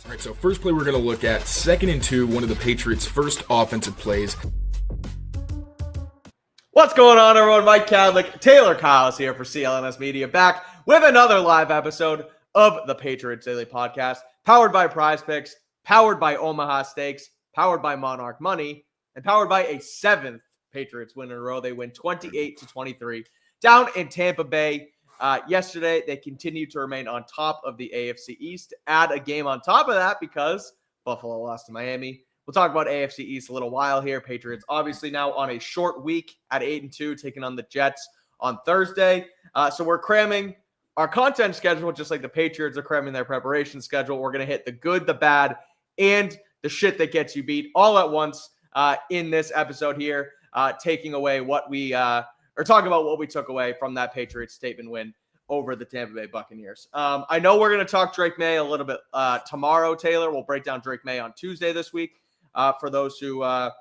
All right, so first play we're going to look at, 2nd and 2, one of the Patriots' first offensive plays. What's going on, everyone? Mike Kadlick, Taylor Kyles here for CLNS Media, back with another live episode of the Patriots Daily Podcast, powered by Prize Picks, powered by Omaha Steaks, powered by Monarch Money, and powered by a 7th Patriots win in a row. They win 28-23 down in Tampa Bay. Yesterday, they continued to remain on top of the AFC East. Add a game on top of that because Buffalo lost to Miami. We'll talk about AFC East a little while here. Patriots obviously now on a short week at 8-2, taking on the Jets on Thursday. So we're cramming our content schedule just like the Patriots are cramming their preparation schedule. We're going to hit the good, the bad, and the shit that gets you beat all at once in this episode here, taking away what we or talking about what we took away from that Patriots statement win over the Tampa Bay Buccaneers. I know we're going to talk Drake May a little bit tomorrow, Taylor. We'll break down Drake May on Tuesday this week for those who are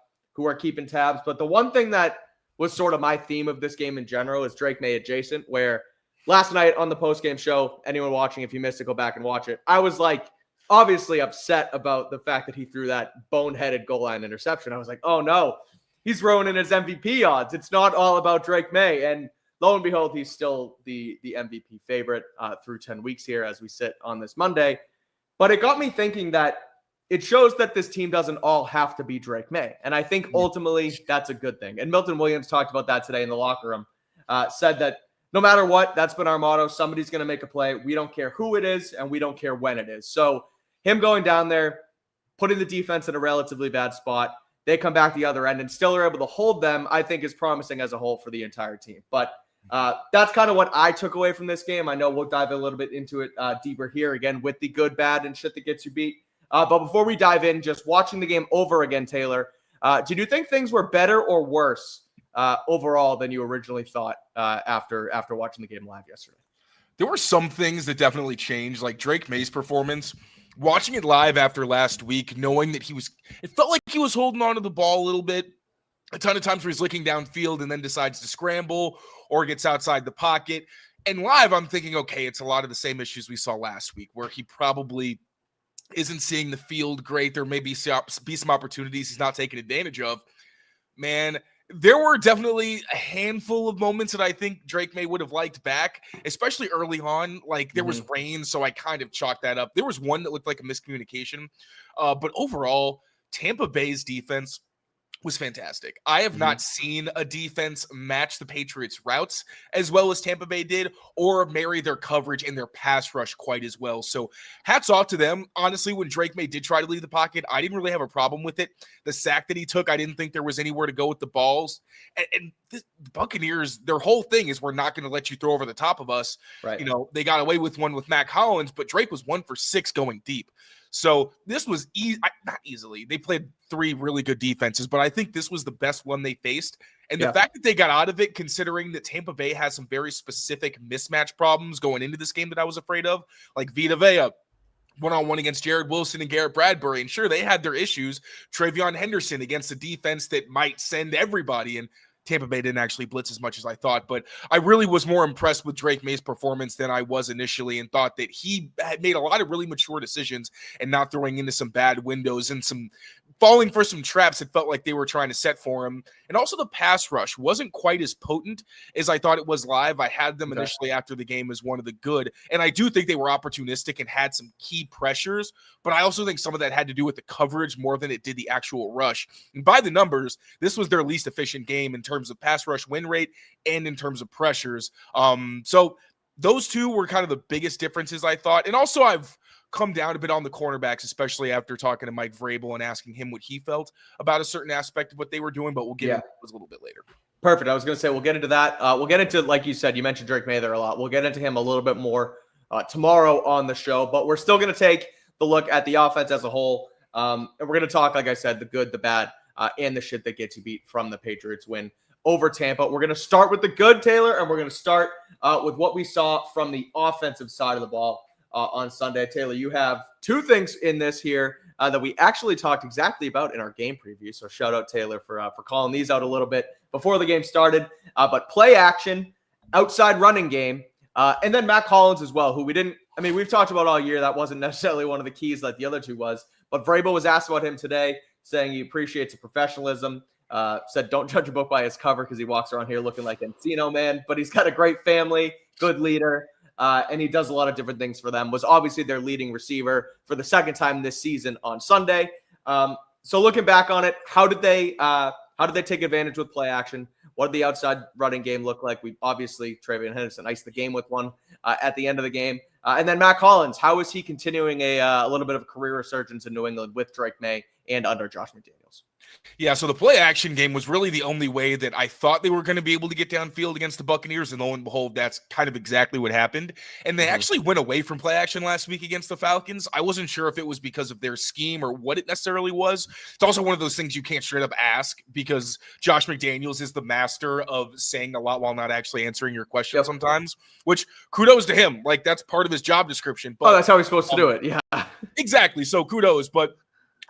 keeping tabs. But the one thing that was sort of my theme of this game in general is Drake May adjacent, where last night on the postgame show, anyone watching, if you missed it, go back and watch it. I was like, obviously upset about the fact that he threw that boneheaded goal line interception. I was like, oh no, he's ruining his MVP odds. It's not all about Drake May. And lo and behold, he's still the MVP favorite through 10 weeks here as we sit on this Monday. But it got me thinking that it shows that this team doesn't all have to be Drake May. And I think ultimately that's a good thing. And Milton Williams talked about that today in the locker room, said that no matter what, that's been our motto. Somebody's going to make a play. We don't care who it is, and we don't care when it is. So him going down there, putting the defense in a relatively bad spot, they come back the other end and still are able to hold them, I think is promising as a whole for the entire team. But that's kind of what I took away from this game. I know we'll dive a little bit into it deeper here, again, with the good, bad, and shit that gets you beat. But before we dive in, just watching the game over again, Taylor, did you think things were better or worse overall than you originally thought after watching the game live yesterday? There were some things that definitely changed, like Drake May's performance. Watching it live after last week, knowing that it felt like he was holding on to the ball a little bit. A ton of times where he's looking downfield and then decides to scramble or gets outside the pocket. And live, I'm thinking, okay, it's a lot of the same issues we saw last week, where he probably isn't seeing the field great. There may be some opportunities he's not taking advantage of. Man, there were definitely a handful of moments that I think Drake May would have liked back, especially early on. Like, there was rain, so I kind of chalked that up. There was one that looked like a miscommunication. But overall, Tampa Bay's defense was fantastic. I have not seen a defense match the Patriots' routes as well as Tampa Bay did, or marry their coverage and their pass rush quite as well. So hats off to them. Honestly, when Drake May did try to leave the pocket, I didn't really have a problem with it. The sack that he took, I didn't think there was anywhere to go with the balls. And the Buccaneers, their whole thing is we're not going to let you throw over the top of us. Right. You know, they got away with one with Mack Hollins, but Drake was 1 for 6 going deep. So this was not easily. They played 3 really good defenses, but I think this was the best one they faced. And the fact that they got out of it, considering that Tampa Bay has some very specific mismatch problems going into this game that I was afraid of, like Vita Vea, one-on-one against Jared Wilson and Garrett Bradbury. And sure, they had their issues. Travion Henderson against a defense that might send everybody. And Tampa Bay didn't actually blitz as much as I thought, but I really was more impressed with Drake May's performance than I was initially, and thought that he had made a lot of really mature decisions and not throwing into some bad windows and some falling for some traps that felt like they were trying to set for him. And also the pass rush wasn't quite as potent as I thought it was live. I had them initially after the game as one of the good, and I do think they were opportunistic and had some key pressures, but I also think some of that had to do with the coverage more than it did the actual rush. And by the numbers, this was their least efficient game in terms of pass rush win rate and in terms of pressures. So those two were kind of the biggest differences, I thought. And also I've come down a bit on the cornerbacks, especially after talking to Mike Vrabel and asking him what he felt about a certain aspect of what they were doing, but we'll get into those a little bit later. Perfect. I was going to say, we'll get into that. We'll get into, like you said, you mentioned Drake May there a lot. We'll get into him a little bit more tomorrow on the show, but we're still going to take the look at the offense as a whole. And we're going to talk, like I said, the good, the bad, and the shit that gets you beat from the Patriots win over Tampa. We're going to start with the good, Taylor, and we're going to start with what we saw from the offensive side of the ball on Sunday. Taylor, you have 2 things in this here that we actually talked exactly about in our game preview. So shout out Taylor for calling these out a little bit before the game started. But play action, outside running game, and then Mack Hollins as well, who we didn't I mean, we've talked about all year. That wasn't necessarily one of the keys like the other two was. But Vrabel was asked about him today, saying he appreciates the professionalism. Said don't judge a book by its cover because he walks around here looking like Encino Man. But he's got a great family, good leader, and he does a lot of different things for them. Was obviously their leading receiver for the second time this season on Sunday. So looking back on it, how did they take advantage with play action? What did the outside running game look like? We obviously, Travion Henderson iced the game with one at the end of the game. And then Mack Hollins, how is he continuing a little bit of a career resurgence in New England with Drake May and under Josh McDaniels? Yeah, so the play action game was really the only way that I thought they were going to be able to get downfield against the Buccaneers, and lo and behold, that's kind of exactly what happened. And they actually went away from play action last week against the Falcons. I wasn't sure if it was because of their scheme or what it necessarily was. It's also one of those things you can't straight up ask because Josh McDaniels is the master of saying a lot while not actually answering your question sometimes, which kudos to him. Like, that's part of his job description. But that's how he's supposed to do it. Yeah, exactly. So kudos, but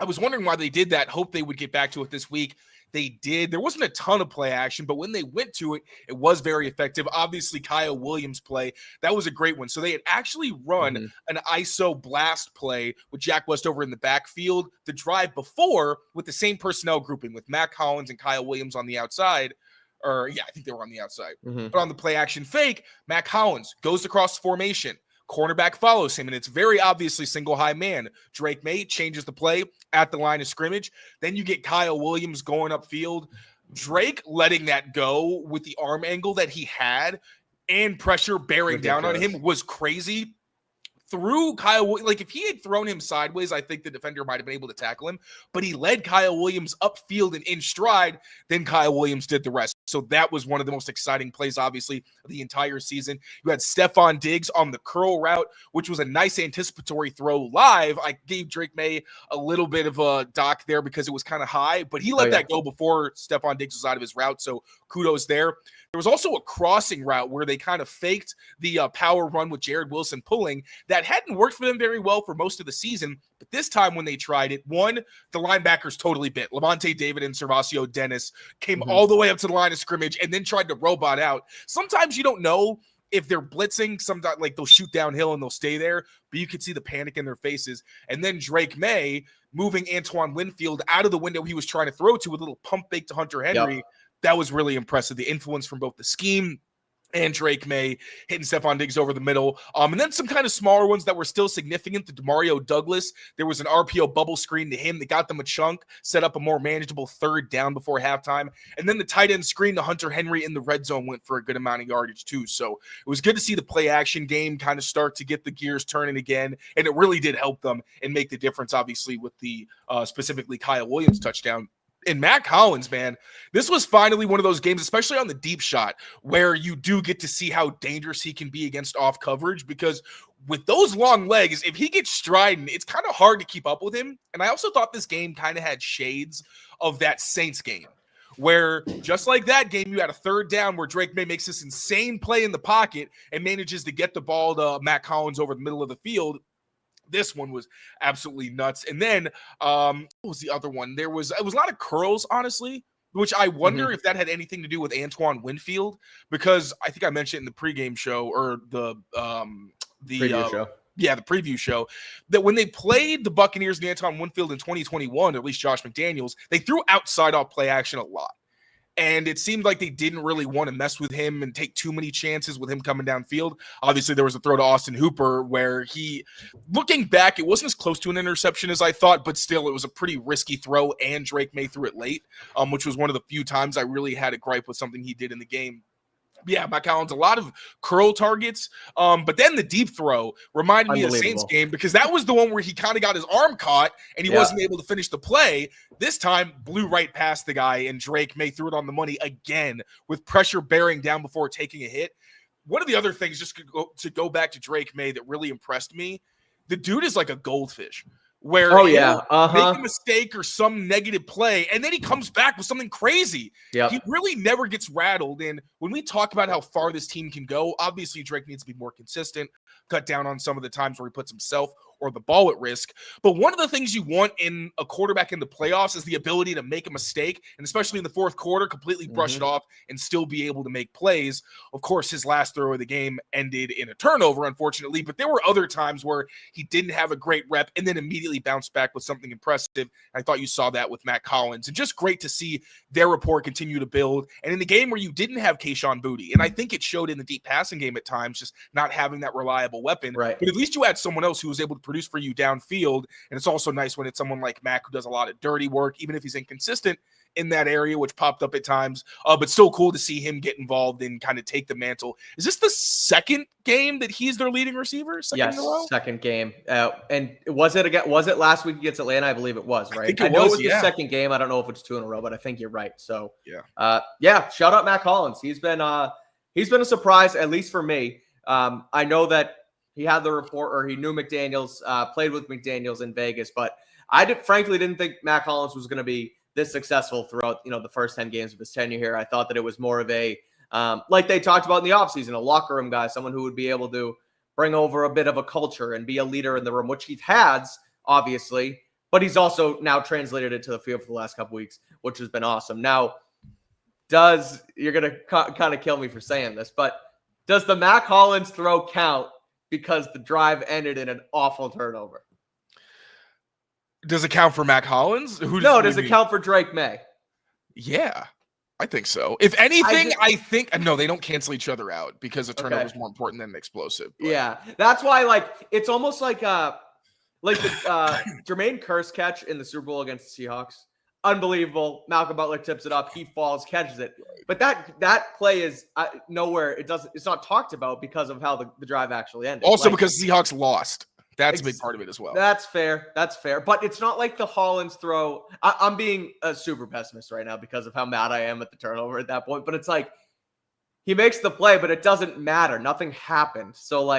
I was wondering why they did that. Hope they would get back to it this week. They did. There wasn't a ton of play action, but when they went to it, it was very effective. Obviously, Kyle Williams' play, that was a great one. So they had actually run an ISO blast play with Jack Westover in the backfield the drive before with the same personnel grouping with Mack Hollins and Kyle Williams on the outside. I think they were on the outside. But on the play action fake, Mack Hollins goes across formation. Cornerback follows him, and it's very obviously single high man. Drake May changes the play at the line of scrimmage. Then you get Kyle Williams going upfield. Drake letting that go with the arm angle that he had and pressure bearing down on him was crazy. Through Kyle, like if he had thrown him sideways, I think the defender might have been able to tackle him, but he led Kyle Williams upfield and in stride, then Kyle Williams did the rest. So that was one of the most exciting plays, obviously, of the entire season. You had Stephon Diggs on the curl route, which was a nice anticipatory throw live. I gave Drake May a little bit of a dock there because it was kind of high, but he let that go before Stephon Diggs was out of his route, so kudos there. There was also a crossing route where they kind of faked the power run with Jared Wilson pulling. That hadn't worked for them very well for most of the season, but this time when they tried it, the linebackers totally bit. Lavonte David and Servacio Dennis came all the way up to the line of scrimmage and then tried to robot out. Sometimes you don't know if they're blitzing, sometimes like they'll shoot downhill and they'll stay there, but you can see the panic in their faces. And then Drake May moving Antoine Winfield out of the window he was trying to throw to with a little pump fake to Hunter Henry. Yep. That was really impressive. The influence from both the scheme and Drake May hitting Stephon Diggs over the middle. And then some kind of smaller ones that were still significant. The Demario Douglas, there was an RPO bubble screen to him that got them a chunk, set up a more manageable third down before halftime. And then the tight end screen to Hunter Henry in the red zone went for a good amount of yardage too. So it was good to see the play action game kind of start to get the gears turning again. And it really did help them and make the difference, obviously, with the specifically Kyle Williams touchdown. And Mack Hollins, man, this was finally one of those games, especially on the deep shot, where you do get to see how dangerous he can be against off coverage, because with those long legs, if he gets striding, it's kind of hard to keep up with him. And I also thought this game kind of had shades of that Saints game, where just like that game, you had a third down where Drake May makes this insane play in the pocket and manages to get the ball to Mack Hollins over the middle of the field. This one was absolutely nuts. And then what was the other one? It was a lot of curls, honestly, which I wonder if that had anything to do with Antoine Winfield, because I think I mentioned in the pregame show or the preview show. Yeah, the preview show, that when they played the Buccaneers and Antoine Winfield in 2021, or at least Josh McDaniels, they threw outside off play action a lot. And it seemed like they didn't really want to mess with him and take too many chances with him coming downfield. Obviously, there was a throw to Austin Hooper where looking back, it wasn't as close to an interception as I thought, but still, it was a pretty risky throw, and Drake May threw it late, which was one of the few times I really had a gripe with something he did in the game. Yeah, Mack Hollins, a lot of curl targets. But then the deep throw reminded me of the Saints game, because that was the one where he kind of got his arm caught and he wasn't able to finish the play. This time, blew right past the guy, and Drake May threw it on the money again with pressure bearing down before taking a hit. One of the other things, just to go back to Drake May, that really impressed me, the dude is like a goldfish. Where he'll make a mistake or some negative play, and then he comes back with something crazy. He really never gets rattled. And when we talk about how far this team can go, obviously Drake needs to be more consistent, cut down on some of the times where he puts himself or the ball at risk. But one of the things you want in a quarterback in the playoffs is the ability to make a mistake, and especially in the fourth quarter, completely brush it off and still be able to make plays. Of course, his last throw of the game ended in a turnover, unfortunately, but there were other times where he didn't have a great rep and then immediately bounced back with something impressive. I thought you saw that with Mack Hollins, and just great to see their rapport continue to build. And in the game where you didn't have Kayshon Boutte, and I think it showed in the deep passing game at times, just not having that reliable weapon, right? But at least you had someone else who was able to produce for you downfield. And it's also nice when it's someone like Mack who does a lot of dirty work, even if he's inconsistent in that area, which popped up at times, but still cool to see him get involved and kind of take the mantle. Is this the second game that he's their leading receiver? Yes, second game. And was it last week against Atlanta? I believe it was, right? I know it was the second game. I don't know if it's 2 in a row, but I think you're right. So shout out Mack Hollins. He's been a surprise, at least for me. I know that he had the report, or he knew McDaniels, played with McDaniels in Vegas, but I frankly didn't think Mack Hollins was going to be this successful throughout, the first 10 games of his tenure here. I thought that it was more of a, like they talked about in the offseason, a locker room guy, someone who would be able to bring over a bit of a culture and be a leader in the room, which he has, obviously, but he's also now translated it to the field for the last couple weeks, which has been awesome. Now, you're going to kind of kill me for saying this, but does the Mack Hollins throw count because the drive ended in an awful turnover? Does it count for Mack Hollins? Does it count for Drake May? Yeah, I think so. If anything, I think no, they don't cancel each other out because a turnover is more important than an explosive. But. Yeah, that's why it's almost like the Jermaine Kearse catch in the Super Bowl against the Seahawks. Unbelievable. Malcolm Butler tips it up. He falls, catches it. But that play is nowhere. It's not talked about because of how the drive actually ended. Also because Seahawks lost. That's a big part of it as well. That's fair. But it's not like the Hollins throw. I'm being a super pessimist right now because of how mad I am at the turnover at that point. But it's like he makes the play, but it doesn't matter. Nothing happened. So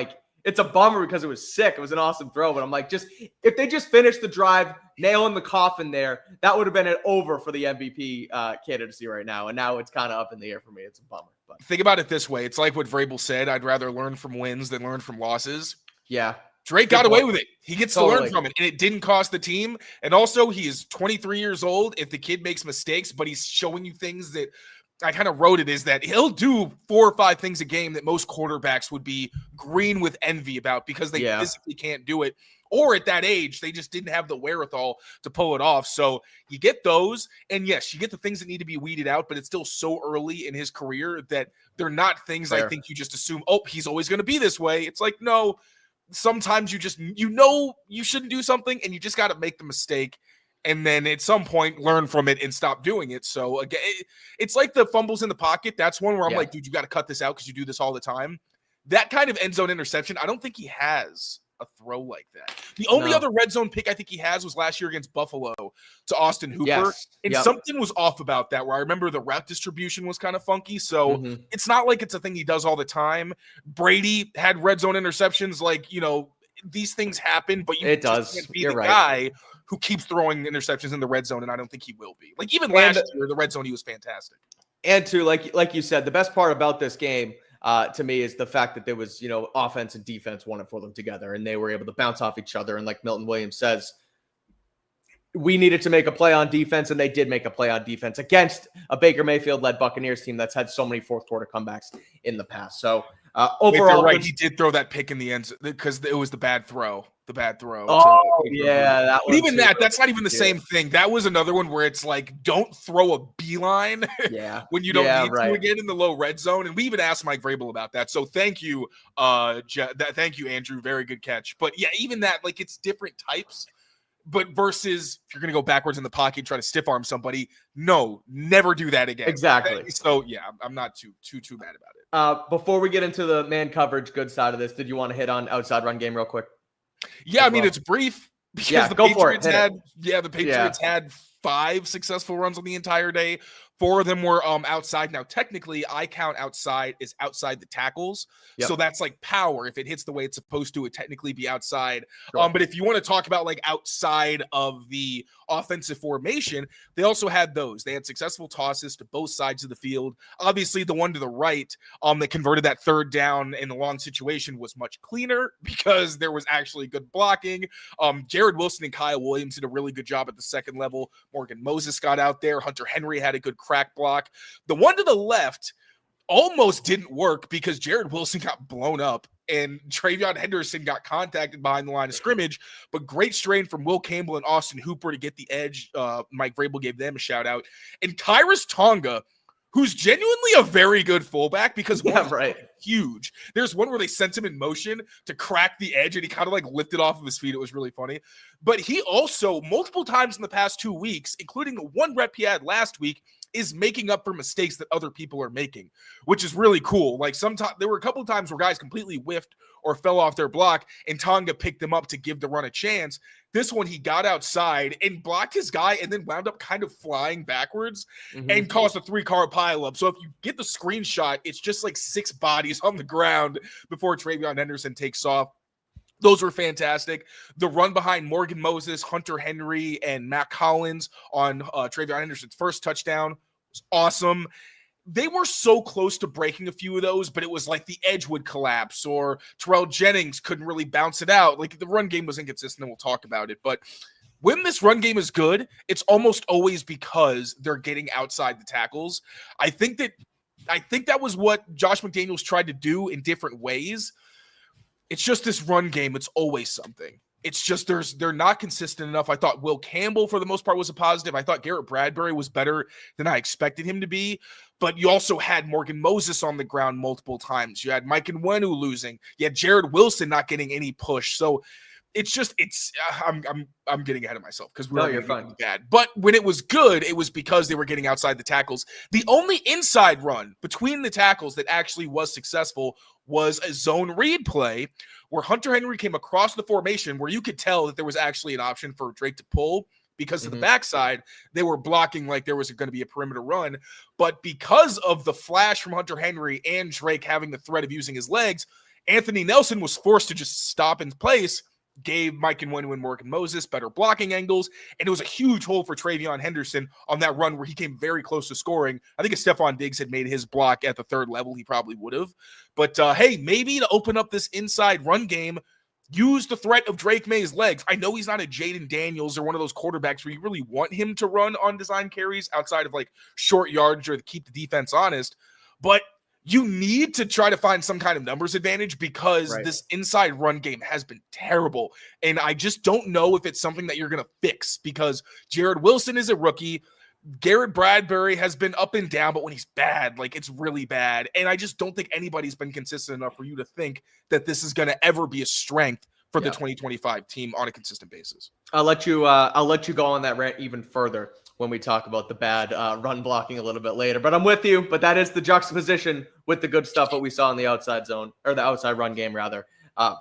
it's a bummer because it was sick. It was an awesome throw. But I'm like, if they just finished the drive, nail in the coffin there, that would have been an over for the MVP candidacy right now. And now it's kind of up in the air for me. It's a bummer. But think about it this way. It's like what Vrabel said. I'd rather learn from wins than learn from losses. Yeah. Drake got away with it. He gets to learn from it, and it didn't cost the team. And also, he is 23 years old. If the kid makes mistakes, but he's showing you things that I kind of wrote it is that he'll do 4 or 5 things a game that most quarterbacks would be green with envy about because they physically can't do it. Or at that age, they just didn't have the wherewithal to pull it off. So you get those, and yes, you get the things that need to be weeded out, but it's still so early in his career that they're not things I think you just assume, he's always going to be this way. It's like, no. Sometimes you shouldn't do something and you just got to make the mistake and then at some point learn from it and stop doing it. So again, it's like the fumbles in the pocket. That's one where I'm like, dude, you got to cut this out because you do this all the time. That kind of end zone interception, I don't think he has a throw like that. The only other red zone pick I think he has was last year against Buffalo to Austin Hooper. And something was off about that where I remember the route distribution was kind of funky. So it's not like it's a thing he does all the time. Brady had red zone interceptions. These things happen, but you can't be the guy who keeps throwing interceptions in the red zone. And I don't think he will be. Even last year, the red zone, he was fantastic. And to like you said, the best part about this game to me is the fact that there was, offense and defense wanted for them together and they were able to bounce off each other. And like Milton Williams says, we needed to make a play on defense and they did make a play on defense against a Baker Mayfield-led Buccaneers team that's had so many fourth quarter comebacks in the past. So overall, right. He did throw that pick in the end because it was the bad throw. Oh, yeah. That's not even the same thing. That was another one where it's like, don't throw a beeline when you don't need to again in the low red zone. And we even asked Mike Vrabel about that. So thank you, thank you, Andrew. Very good catch. But yeah, even that, it's different types. But versus if you're going to go backwards in the pocket, try to stiff arm somebody, no, never do that again. Exactly. So yeah, I'm not too mad about it. Before we get into the man coverage good side of this, did you want to hit on outside run game real quick? Yeah, it's brief because the Patriots had 5 successful runs on the entire day. 4 of them were outside. Now, technically, I count outside is outside the tackles. Yep. So that's like power. If it hits the way it's supposed to, it would technically be outside. Sure. But if you want to talk about like outside of the offensive formation, they also had those. They had successful tosses to both sides of the field. Obviously, the one to the right that converted that third down in the long situation was much cleaner because there was actually good blocking. Jared Wilson and Kyle Williams did a really good job at the second level. Morgan Moses got out there. Hunter Henry had a good crack block. The one to the left almost didn't work because Jared Wilson got blown up and Travion Henderson got contacted behind the line of scrimmage, but great strain from Will Campbell and Austin Hooper to get the edge. Mike Vrabel gave them a shout out. And Kyrus Tonga, who's genuinely a very good fullback because huge. There's one where they sent him in motion to crack the edge and he kind of like lifted off of his feet. It was really funny. But he also multiple times in the past 2 weeks, including the one rep he had last week, is making up for mistakes that other people are making, which is really cool. Like sometimes there were a couple of times where guys completely whiffed or fell off their block and Tonga picked them up to give the run a chance. This one, he got outside and blocked his guy and then wound up kind of flying backwards and caused a 3-car pileup. So if you get the screenshot, it's just like 6 bodies on the ground before Travion Henderson takes off. Those were fantastic. The run behind Morgan Moses, Hunter Henry, and Mack Hollins on Travion Henderson's first touchdown was awesome. They were so close to breaking a few of those, but it was like the edge would collapse or Terrell Jennings couldn't really bounce it out. Like the run game was inconsistent, and we'll talk about it. But when this run game is good, it's almost always because they're getting outside the tackles. I think that was what Josh McDaniels tried to do in different ways. It's just this run game. It's always something. It's just they're not consistent enough. I thought Will Campbell, for the most part, was a positive. I thought Garrett Bradbury was better than I expected him to be. But you also had Morgan Moses on the ground multiple times. You had Mike Nwenu losing. You had Jared Wilson not getting any push. So I'm getting ahead of myself because you're fine. Bad. But when it was good, it was because they were getting outside the tackles. The only inside run between the tackles that actually was successful was a zone read play where Hunter Henry came across the formation where you could tell that there was actually an option for Drake to pull because of the backside. They were blocking like there was going to be a perimeter run. But because of the flash from Hunter Henry and Drake having the threat of using his legs, Anthony Nelson was forced to just stop in place, gave Mike Nwenu and Morgan Moses better blocking angles, and it was a huge hole for Travion Henderson on that run where he came very close to scoring. I think if Stephon Diggs had made his block at the third level, he probably would have. But hey, maybe to open up this inside run game, use the threat of Drake May's legs. I know he's not a Jaden Daniels or one of those quarterbacks where you really want him to run on design carries outside of like short yardage or to keep the defense honest, but you need to try to find some kind of numbers advantage because this inside run game has been terrible. And I just don't know if it's something that you're going to fix because Jared Wilson is a rookie. Garrett Bradbury has been up and down, but when he's bad, like it's really bad. And I just don't think anybody's been consistent enough for you to think that this is going to ever be a strength for the 2025 team on a consistent basis. I'll let you go on that rant even further when we talk about the bad run blocking a little bit later. But I'm with you. But that is the juxtaposition with the good stuff that we saw in the outside zone, or the outside run game rather,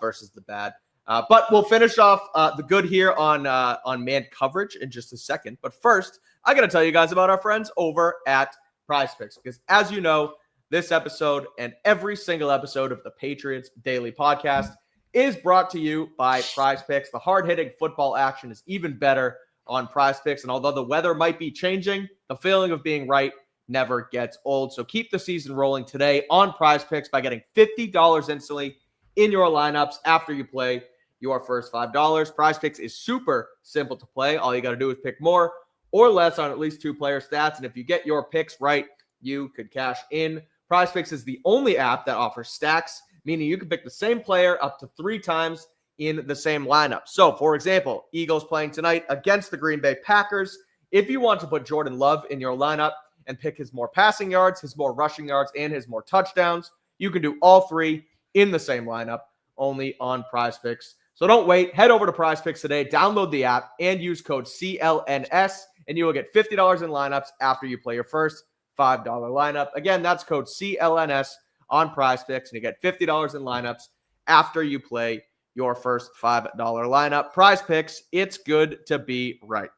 versus the bad. But we'll finish off the good here on man coverage in just a second. But first, I got to tell you guys about our friends over at PrizePicks, because as you know, this episode and every single episode of the Patriots Daily Podcast is brought to you by PrizePicks. The hard-hitting football action is even better on PrizePicks, and although the weather might be changing, the feeling of being right never gets old. So keep the season rolling today on PrizePicks by getting $50 instantly in your lineups after you play your first $5. PrizePicks is super simple to play. All you got to do is pick more or less on at least 2 player stats, and if you get your picks right, you could cash in. PrizePicks is the only app that offers stacks, meaning you can pick the same player up to 3 times in the same lineup. So, for example, Eagles playing tonight against the Green Bay Packers. If you want to put Jordan Love in your lineup and pick his more passing yards, his more rushing yards, and his more touchdowns, you can do all 3 in the same lineup, only on PrizePicks. So don't wait. Head over to PrizePicks today, download the app, and use code CLNS, and you will get $50 in lineups after you play your first $5 lineup. Again, that's code CLNS on PrizePicks, and you get $50 in lineups after you play your first $5 lineup. PrizePicks, it's good to be right.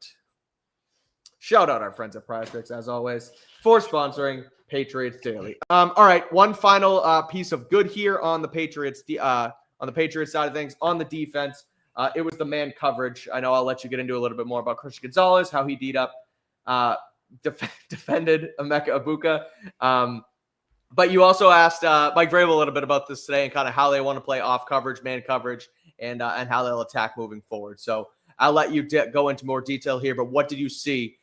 Shout out our friends at PrizePicks, as always, for sponsoring Patriots Daily. All right, one final piece of good here on the Patriots side of things. On the defense, it was the man coverage. I know I'll let you get into a little bit more about Christian Gonzalez, how he defended Emeka Egbuka. But you also asked Mike Vrabel a little bit about this today and kind of how they want to play off coverage, man coverage, and how they'll attack moving forward. So I'll let you go into more detail here. But what did you see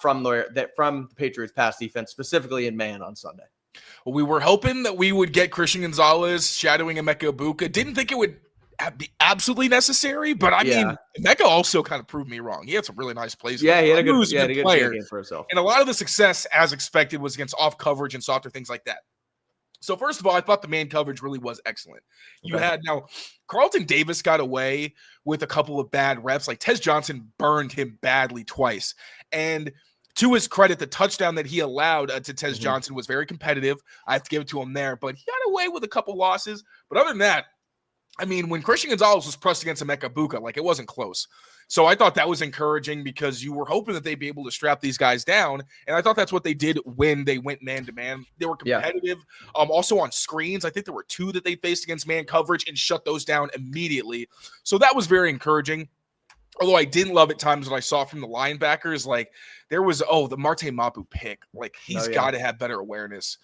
from the Patriots pass defense, specifically in man on Sunday? Well, we were hoping that we would get Christian Gonzalez shadowing Emeka Egbuka. Didn't think it would be absolutely necessary, but I mean, Emeka also kind of proved me wrong. He had some really nice plays. Yeah, he had a good player game for himself. And a lot of the success, as expected, was against off coverage and softer things like that. So first of all, I thought the man coverage really was excellent. You had now Carlton Davis got away with a couple of bad reps. Like Tez Johnson burned him badly twice. And to his credit, the touchdown that he allowed to Tez Johnson was very competitive. I have to give it to him there. But he got away with a couple losses. But other than that, I mean, when Christian Gonzalez was pressed against Emeka Egbuka, like it wasn't close. So I thought that was encouraging because you were hoping that they'd be able to strap these guys down. And I thought that's what they did when they went man-to-man. They were competitive. Also on screens, I think there were 2 that they faced against man coverage and shut those down immediately. So that was very encouraging. Although I didn't love at times what I saw from the linebackers, like there was, the Marte Mapu pick. Like he's got to have better awareness.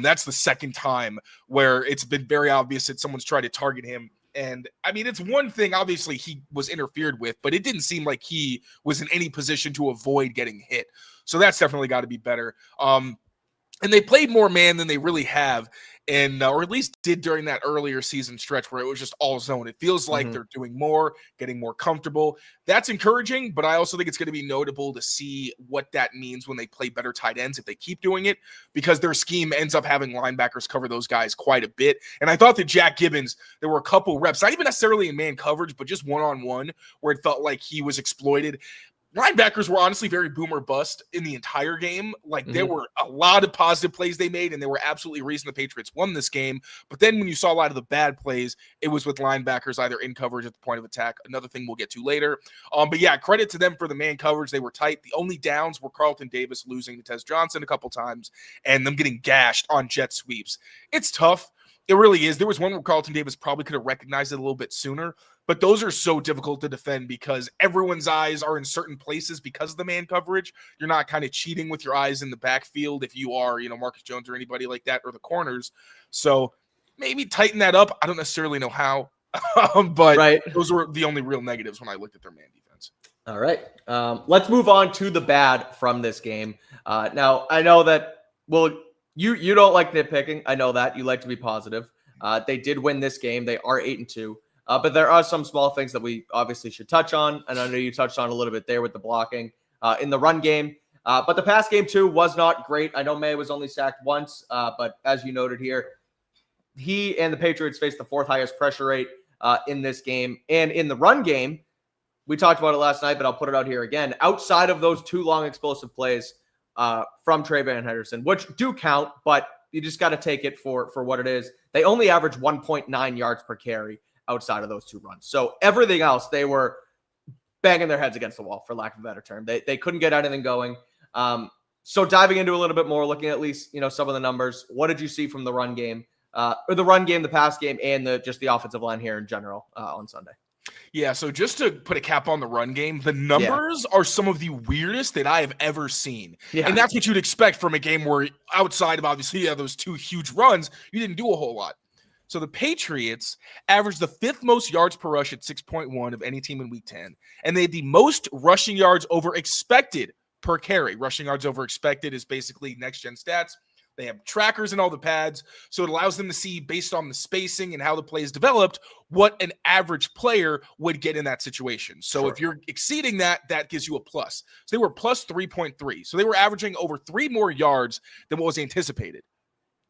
That's the second time where it's been very obvious that someone's tried to target him. And I mean, it's one thing, obviously he was interfered with, but it didn't seem like he was in any position to avoid getting hit. So that's definitely got to be better. And they played more man than they really have. And or at least did during that earlier season stretch where it was just all zone. It feels like they're doing more, getting more comfortable. That's encouraging, but I also think it's going to be notable to see what that means when they play better tight ends if they keep doing it, because their scheme ends up having linebackers cover those guys quite a bit. And I thought that Jack Gibbons, there were a couple reps, not even necessarily in man coverage, but just one-on-one where it felt like he was exploited. Linebackers were honestly very boom or bust in the entire game. Like there were a lot of positive plays they made, and they were absolutely the reason the Patriots won this game. But then when you saw a lot of the bad plays, it was with linebackers either in coverage at the point of attack. Another thing we'll get to later. But yeah, credit to them for the man coverage. They were tight. The only downs were Carlton Davis losing to Tez Johnson a couple times and them getting gashed on jet sweeps. It's tough. It really is. There was one where Carlton Davis probably could have recognized it a little bit sooner, but those are so difficult to defend because everyone's eyes are in certain places because of the man coverage. You're not kind of cheating with your eyes in the backfield if you are, Marcus Jones or anybody like that or the corners. So maybe tighten that up. I don't necessarily know how, but those were the only real negatives when I looked at their man defense. All right. Let's move on to the bad from this game. Now, I know that, you don't like nitpicking. I know that. You like to be positive. They did win this game. They are 8-2. But there are some small things that we obviously should touch on. And I know you touched on a little bit there with the blocking in the run game. But the pass game, too, was not great. I know May was only sacked once. But as you noted here, he and the Patriots faced the 4th highest pressure rate in this game. And in the run game, we talked about it last night, but I'll put it out here again. Outside of those 2 long explosive plays, from Trey Van Henderson, which do count, but you just got to take it for what it is. They only average 1.9 yards per carry outside of those 2 runs. So everything else, they were banging their heads against the wall, for lack of a better term. They couldn't get anything going. So diving into a little bit more, looking at least, some of the numbers, what did you see from the run game, the pass game, and the offensive line here in general on Sunday? Yeah, so just to put a cap on the run game, the numbers are some of the weirdest that I have ever seen. Yeah. And that's what you'd expect from a game where outside of obviously those 2 huge runs, you didn't do a whole lot. So the Patriots averaged the 5th most yards per rush at 6.1 of any team in Week 10. And they had the most rushing yards over expected per carry. Rushing yards over expected is basically next-gen stats. They have trackers in all the pads, so it allows them to see, based on the spacing and how the play is developed, what an average player would get in that situation. So if you're exceeding that, that gives you a plus. So they were plus 3.3. So they were averaging over 3 more yards than what was anticipated.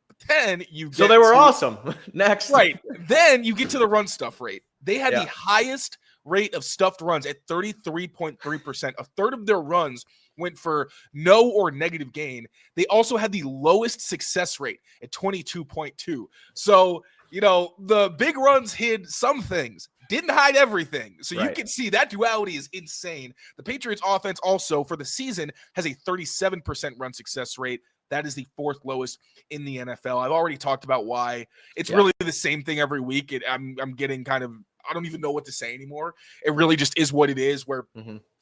But then so they were awesome. Next. Right. Then you get to the run stuff rate. They had the highest rate of stuffed runs at 33.3%. A third of their runs went for no or negative gain. They also had the lowest success rate at 22.2. So the big runs hid some things, didn't hide everything. So you Right. can see that duality is insane. The Patriots offense also for the season has a 37% run success rate. That is the fourth lowest in the NFL. I've already talked about why. It's really the same thing every week. I'm getting kind of, I don't even know what to say anymore. It really just is what it is, where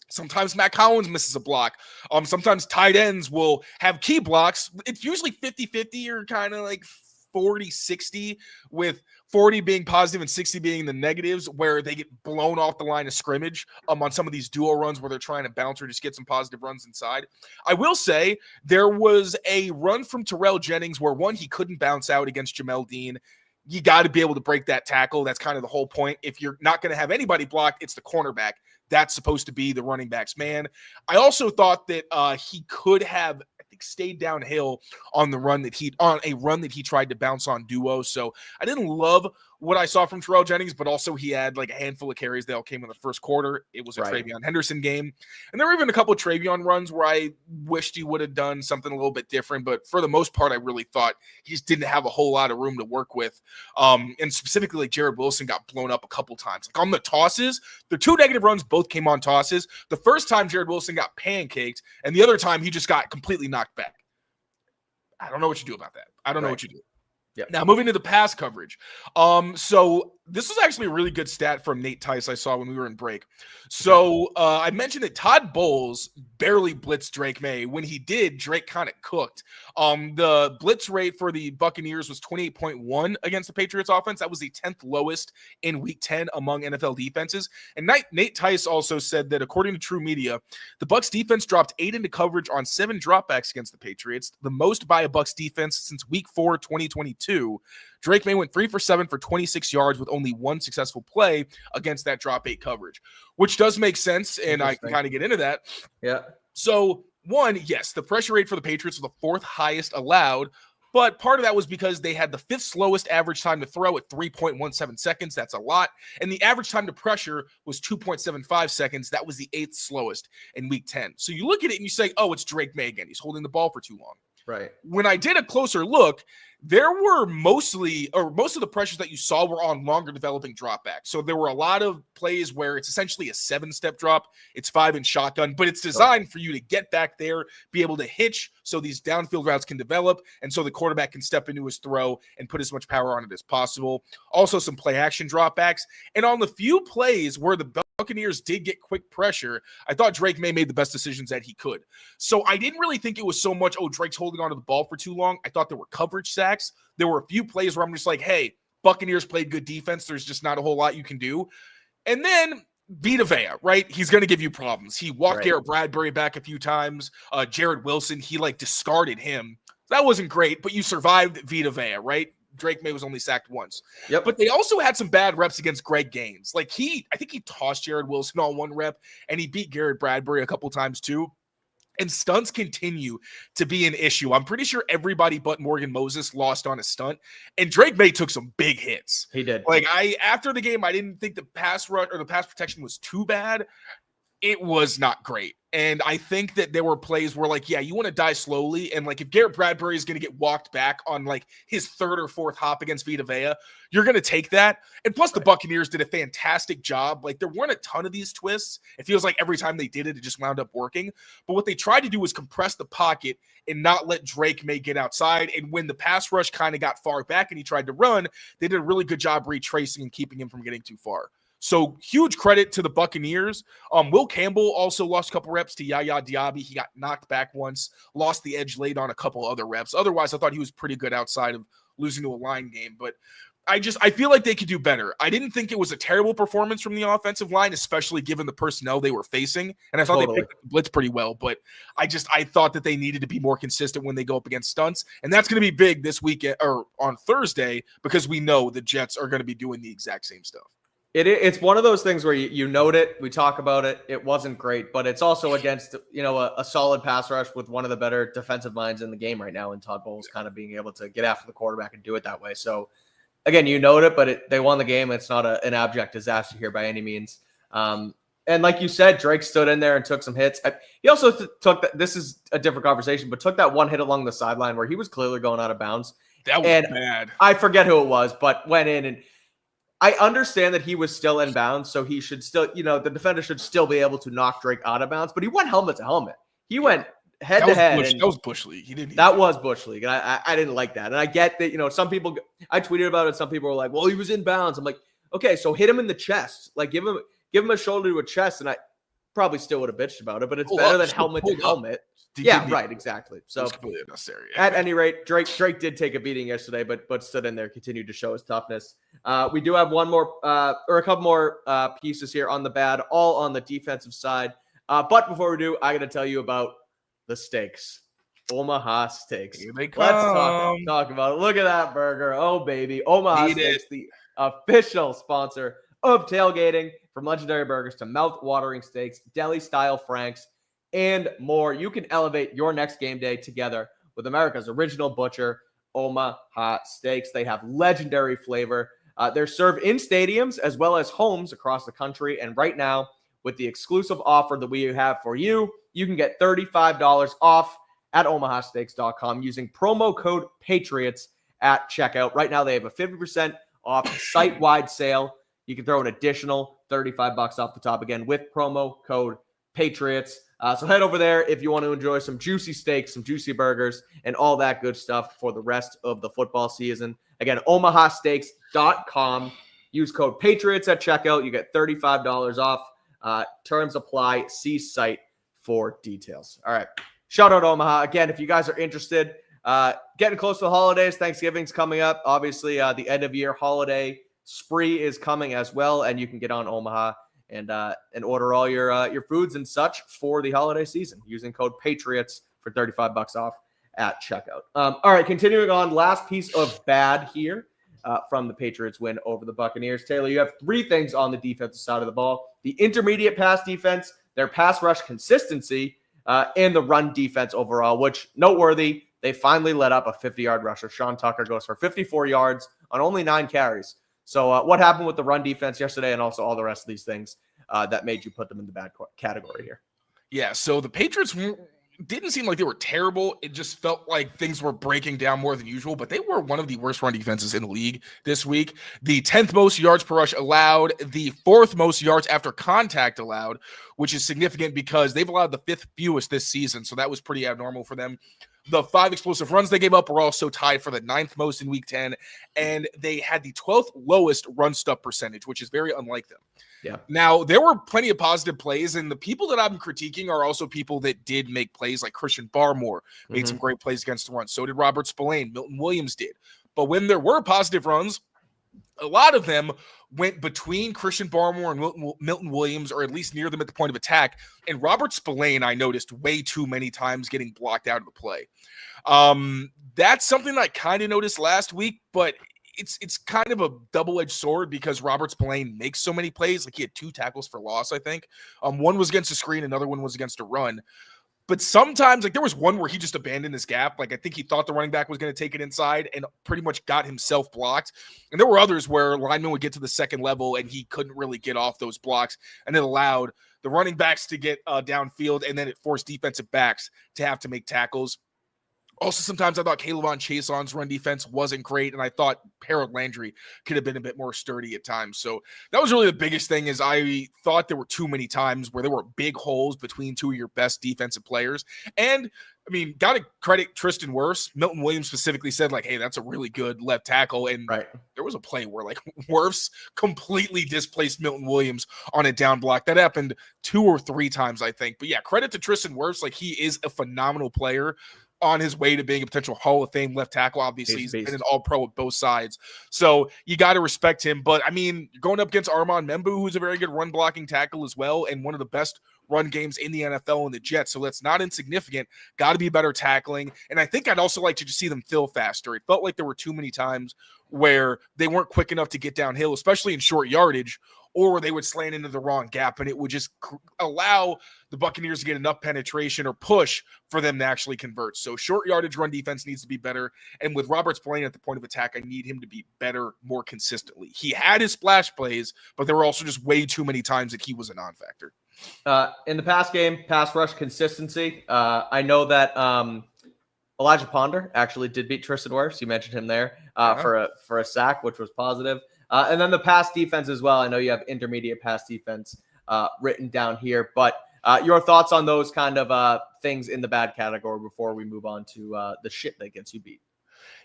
sometimes Mack Hollins misses a block. Sometimes tight ends will have key blocks. It's usually 50-50 or kind of like 40-60, with 40 being positive and 60 being the negatives, where they get blown off the line of scrimmage on some of these duo runs where they're trying to bounce or just get some positive runs inside. I will say there was a run from Terrell Jennings where, one, he couldn't bounce out against Jamel Dean. You got to be able to break that tackle. That's kind of the whole point. If you're not going to have anybody blocked, it's the cornerback. That's supposed to be the running back's man. I also thought that he could have, I think, stayed downhill on a run that he tried to bounce on duo. So I didn't love what I saw from Terrell Jennings, but also he had like a handful of carries. They all came in the first quarter. It was a Travion Henderson game. And there were even a couple of Travion runs where I wished he would have done something a little bit different. But for the most part, I really thought he just didn't have a whole lot of room to work with. And specifically, like, Jared Wilson got blown up a couple times. Like on the tosses, the two negative runs both came on tosses. The first time Jared Wilson got pancaked, and the other time he just got completely knocked back. I don't know what you do about that. I don't know what you do. Yep. Now, moving to the pass coverage. So this was actually a really good stat from Nate Tice I saw when we were in break. So I mentioned that Todd Bowles barely blitzed Drake May. When he did, Drake kind of cooked. The blitz rate for the Buccaneers was 28.1 against the Patriots offense. That was the 10th lowest in week 10 among NFL defenses. And Nate Tice also said that according to True Media, the Bucs defense dropped 8 into coverage on 7 dropbacks against the Patriots, the most by a Bucs defense since week 4, 2022. Drake May went 3 for 7 for 26 yards with only one successful play against that drop 8 coverage, which does make sense, and I can kind of get into that. Yeah. So, one, yes, the pressure rate for the Patriots was the 4th highest allowed, but part of that was because they had the 5th slowest average time to throw at 3.17 seconds. That's a lot. And the average time to pressure was 2.75 seconds. That was the 8th slowest in week 10. So you look at it and you say, oh, it's Drake May again. He's holding the ball for too long. Right. When I did a closer look, there were most of the pressures that you saw were on longer developing dropbacks. So there were a lot of plays where it's essentially a 7-step drop. It's 5 in shotgun, but it's designed for you to get back there, be able to hitch so these downfield routes can develop, and so the quarterback can step into his throw and put as much power on it as possible. Also some play action dropbacks. And on the few plays where the Buccaneers did get quick pressure, I thought Drake May made the best decisions that he could. So I didn't really think it was so much, oh, Drake's holding onto the ball for too long. I thought there were coverage sacks. There were a few plays where I'm just like, hey, Buccaneers played good defense. There's just not a whole lot you can do. And then Vita Vea, right? He's going to give you problems. He walked Garrett Bradbury back a few times. Jared Wilson, he discarded him. That wasn't great, but you survived Vita Vea, right? Drake May was only sacked once. Yep. But they also had some bad reps against Greg Gaines. I think he tossed Jared Wilson on one rep, and he beat Garrett Bradbury a couple times too. And stunts continue to be an issue. I'm pretty sure everybody but Morgan Moses lost on a stunt, and Drake May took some big hits. He did. After the game, I didn't think the pass rush or the pass protection was too bad. It was not great. And I think that there were plays where, you want to die slowly. And, if Garrett Bradbury is going to get walked back on, his 3rd or 4th hop against Vita Vea, you're going to take that. And plus, the Buccaneers did a fantastic job. There weren't a ton of these twists. It feels like every time they did it, it just wound up working. But what they tried to do was compress the pocket and not let Drake May get outside. And when the pass rush kind of got far back and he tried to run, they did a really good job retracing and keeping him from getting too far. So huge credit to the Buccaneers. Will Campbell also lost a couple reps to Yaya Diaby. He got knocked back once, lost the edge late on a couple other reps. Otherwise, I thought he was pretty good outside of losing to a line game. But I feel like they could do better. I didn't think it was a terrible performance from the offensive line, especially given the personnel they were facing. And I thought they picked up the blitz pretty well. But I thought that they needed to be more consistent when they go up against stunts. And that's going to be big this weekend or on Thursday, because we know the Jets are going to be doing the exact same stuff. It's one of those things where you note it, we talk about it, it wasn't great, but it's also against, a solid pass rush with one of the better defensive minds in the game right now, and Todd Bowles kind of being able to get after the quarterback and do it that way. So, again, you note it, but they won the game. It's not an abject disaster here by any means. And like you said, Drake stood in there and took some hits. He also took that, this is a different conversation, but took that one hit along the sideline where he was clearly going out of bounds. That was bad. I forget who it was, but went in, and I understand that he was still in bounds, so he should still, the defender should still be able to knock Drake out of bounds, but he went helmet to helmet. He went head to head. That was Bush League. He didn't. That was Bush League, and I didn't like that. And I get that, some people, I tweeted about it. Some people were like, well, he was in bounds. I'm like, okay, so hit him in the chest. Like, give him a shoulder to a chest, and I probably still would have bitched about it, but it's better than helmet to helmet. Yeah, right, exactly. So completely unnecessary. At any rate, Drake did take a beating yesterday, but stood in there, continued to show his toughness. We do have one more or a couple more pieces here on the bad, all on the defensive side. But before we do, I got to tell you about the steaks. Omaha Steaks. Here they come. Let's talk about it. Look at that burger. Oh, baby. Omaha Steaks, the official sponsor of tailgating. From legendary burgers to mouth-watering steaks, deli-style franks, and more. You can elevate your next game day together with America's original butcher, Omaha Steaks. They have legendary flavor. They're served in stadiums as well as homes across the country. And right now, with the exclusive offer that we have for you, you can get $35 off at omahasteaks.com using promo code Patriots at checkout. Right now, they have a 50% off site-wide sale. You can throw an additional $35 off the top again with promo code Patriots. So head over there if you want to enjoy some juicy steaks, some juicy burgers, and all that good stuff for the rest of the football season. Again, omahasteaks.com. Use code Patriots at checkout. You get $35 off. Terms apply. See site for details. All right. Shout out Omaha. Again, if you guys are interested, getting close to the holidays, Thanksgiving's coming up. Obviously, the end of year holiday spree is coming as well, and you can get on Omaha and order all your foods and such for the holiday season using code Patriots for $35 off at checkout. All right, continuing on, last piece of bad here from the Patriots win over the Buccaneers. Taylor, you have three things on the defensive side of the ball: the intermediate pass defense, their pass rush consistency, and the run defense overall, which noteworthy. They finally let up a 50-yard rusher. Sean Tucker goes for 54 yards on only 9 carries. So what happened with the run defense yesterday and also all the rest of these things that made you put them in the bad category here? Yeah, so the Patriots didn't seem like they were terrible. It just felt like things were breaking down more than usual, but they were one of the worst run defenses in the league this week. The 10th most yards per rush allowed, the 4th most yards after contact allowed, which is significant because they've allowed the 5th fewest this season, so that was pretty abnormal for them. The 5 explosive runs they gave up were also tied for the 9th most in week 10, and they had the 12th lowest run stop percentage, which is very unlike them. Yeah. Now, there were plenty of positive plays, and the people that I'm critiquing are also people that did make plays, like Christian Barmore made some great plays against the run. So did Robert Spillane. Milton Williams did. But when there were positive runs, a lot of them went between Christian Barmore and Milton Williams, or at least near them at the point of attack. And Robert Spillane, I noticed way too many times getting blocked out of the play. That's something I kind of noticed last week, but it's kind of a double-edged sword because Robert Spillane makes so many plays. Like, he had 2 tackles for loss, I think. One was against a screen, another one was against a run. But sometimes, like, there was one where he just abandoned his gap. Like, I think he thought the running back was going to take it inside and pretty much got himself blocked. And there were others where linemen would get to the second level and he couldn't really get off those blocks. And it allowed the running backs to get downfield, and then it forced defensive backs to have to make tackles. Also, sometimes I thought K'Lavon Chaison's run defense wasn't great, and I thought Harold Landry could have been a bit more sturdy at times. So that was really the biggest thing, is I thought there were too many times where there were big holes between 2 of your best defensive players. And, I mean, got to credit Tristan Wirfs. Milton Williams specifically said, like, hey, that's a really good left tackle. And there was a play where, like, Wirfs completely displaced Milton Williams on a down block. That happened 2 or 3 times, I think. But, yeah, credit to Tristan Wirfs. Like, he is a phenomenal player on his way to being a potential Hall of Fame left tackle. Obviously, he's been an all-pro at both sides. So you got to respect him. But, I mean, you're going up against Armand Membu, who's a very good run-blocking tackle as well, and one of the best run games in the NFL in the Jets. So that's not insignificant. Got to be better tackling. And I think I'd also like to just see them fill faster. It felt like there were too many times where they weren't quick enough to get downhill, especially in short yardage, or they would slant into the wrong gap, and it would just allow the Buccaneers to get enough penetration or push for them to actually convert. So short yardage run defense needs to be better. And with Robert Spillane at the point of attack, I need him to be better more consistently. He had his splash plays, but there were also just way too many times that he was a non-factor. In the pass game, pass rush consistency, I know that a Elijah Ponder actually did beat Tristan Wirfs. You mentioned him there for a sack, which was positive. And then the pass defense as well. I know you have intermediate pass defense written down here, but your thoughts on those kind of things in the bad category before we move on to the shit that gets you beat.